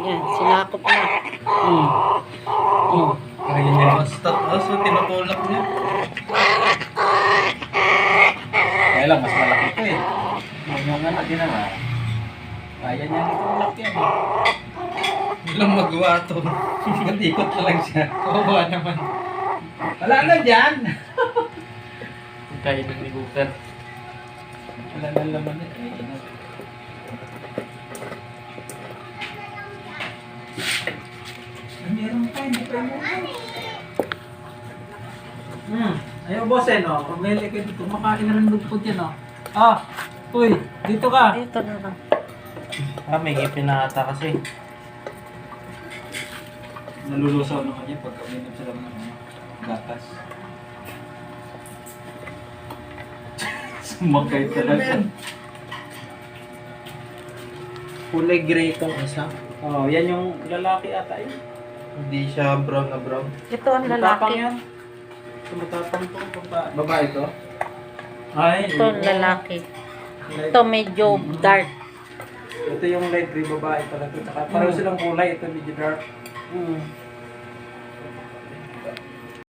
Yan, sinakop na. Ayun niya. Basta so tinutulak niya. Kaya lang, mas malaki ito eh. Yung anak din naman. Kaya niya itulak yan eh. Walang magawa ito. Ikot na lang siya. Oo naman. Wala na dyan. Kaya ng nigutan. Wala na laman eh. Meron pa, hindi pa mo. Ayaw boss eh no. Pumili ka dito. Makain na rin lugpot yan no. Uy, dito ka. Dito na lang. May ngipin na ata kasi. Nalulusaw na kanya pagka uminom sila ng gatas. Sumakay talaga. Kulay gray itong isa. Yan yung lalaki ata yun. Hindi siya brown na brown. Ito ang Matapang lalaki. yan. Matapang to. Babae to? Ay, Ito ang lalaki. Ito medyo dark. Ito yung light gray babae pala to. Tsaka pareho silang kulay. Ito medyo dark.